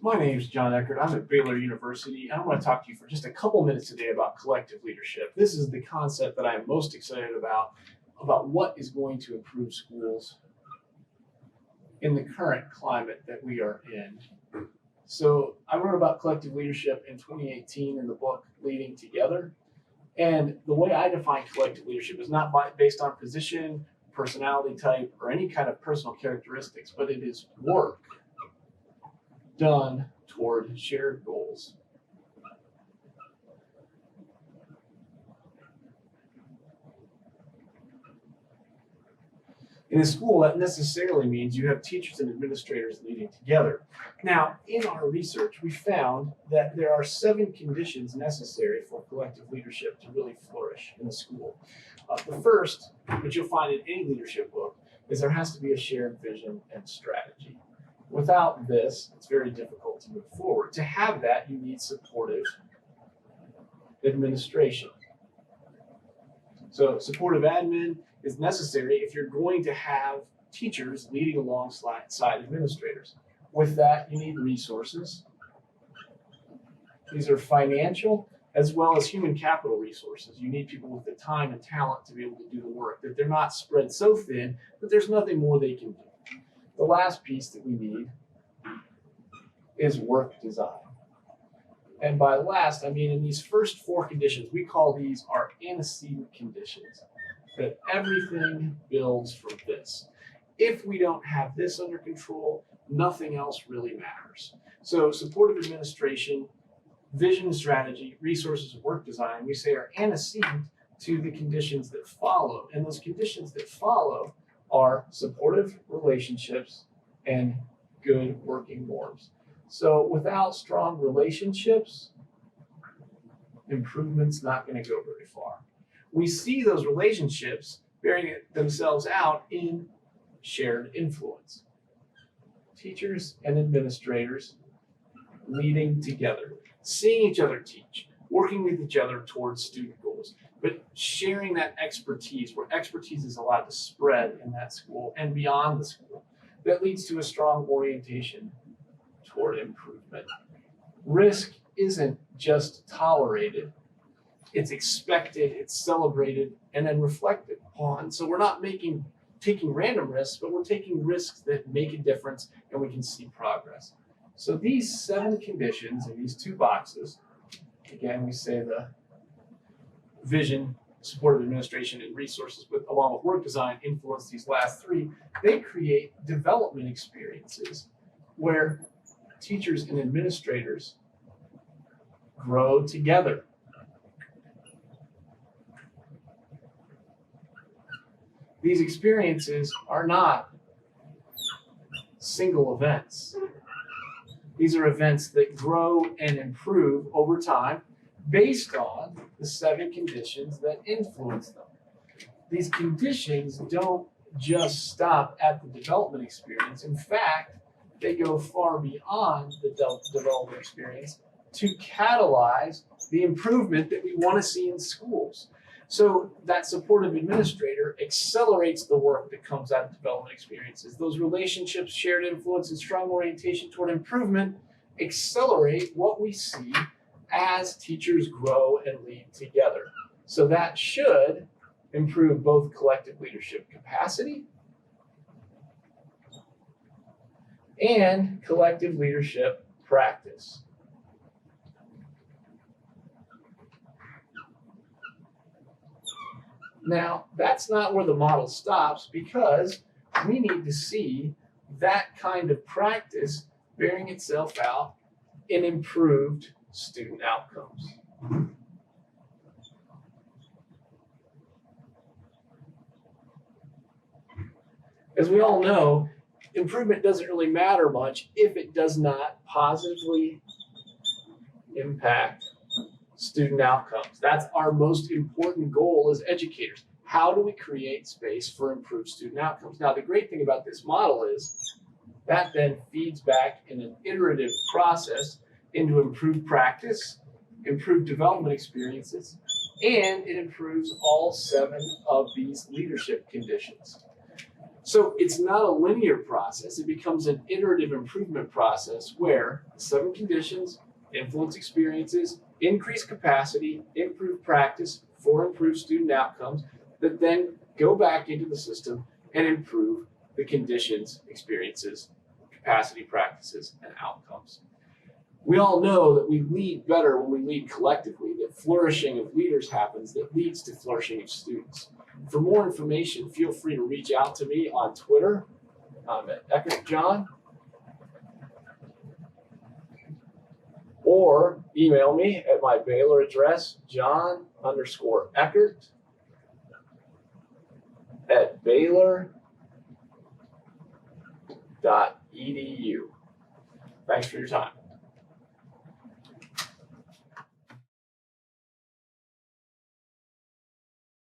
My name is John Eckert. I'm at Baylor University, and I want to talk to you for just a couple minutes today about collective leadership. This is the concept that I am most excited about what is going to improve schools in the current climate that we are in. So I wrote about collective leadership in 2018 in the book Leading Together. And the way I define collective leadership is not based on position, personality type, or any kind of personal characteristics, but it is work done toward shared goals. In a school, that necessarily means you have teachers and administrators leading together. Now, in our research, we found that there are 7 conditions necessary for collective leadership to really flourish in a school. The first, which you'll find in any leadership book, is there has to be a shared vision and strategy. Without this, it's very difficult to move forward. To have that, you need supportive administration. So supportive admin is necessary if you're going to have teachers leading alongside administrators. With that, you need resources. These are financial as well as human capital resources. You need people with the time and talent to be able to do the work, that they're not spread so thin that there's nothing more they can do. The last piece that we need is work design. And by last, I mean in these first 4 conditions, we call these our antecedent conditions, that everything builds from this. If we don't have this under control, nothing else really matters. So supportive administration, vision and strategy, resources and work design, we say are antecedent to the conditions that follow. And those conditions that follow are supportive relationships and good working norms. So without strong relationships, improvement's not going to go very far. We see those relationships bearing themselves out in shared influence. Teachers and administrators leading together, seeing each other teach, working with each other towards student goals, but sharing that expertise, where expertise is allowed to spread in that school and beyond the school. That leads to a strong orientation toward improvement. Risk isn't just tolerated, it's expected, it's celebrated, and then reflected upon. So we're not taking random risks, but we're taking risks that make a difference and we can see progress. So these 7 conditions in these 2 boxes, again, we say the vision, supportive administration, and resources, along with work design, influence these last 3. They create development experiences where teachers and administrators grow together. These experiences are not single events. These are events that grow and improve over time based on the 7 conditions that influence them. These conditions don't just stop at the development experience. In fact, they go far beyond the development experience to catalyze the improvement that we want to see in schools. So that supportive administrator accelerates the work that comes out of development experiences. Those relationships, shared influence, and strong orientation toward improvement accelerate what we see as teachers grow and lead together. So that should improve both collective leadership capacity and collective leadership practice. Now, that's not where the model stops, because we need to see that kind of practice bearing itself out in improved student outcomes. As we all know, improvement doesn't really matter much if it does not positively impact student outcomes. That's our most important goal as educators. How do we create space for improved student outcomes? Now, the great thing about this model is that then feeds back in an iterative process into improved practice, improved development experiences, and it improves all 7 of these leadership conditions. So it's not a linear process. It becomes an iterative improvement process where the 7 conditions influence experiences, increase capacity, improve practice for improved student outcomes that then go back into the system and improve the conditions, experiences, capacity, practices, and outcomes. We all know that we lead better when we lead collectively, that flourishing of leaders happens that leads to flourishing of students. For more information, feel free to reach out to me on Twitter. I'm at Eckert John. Or email me at my Baylor address, john_eckert@baylor.edu. Thanks for your time.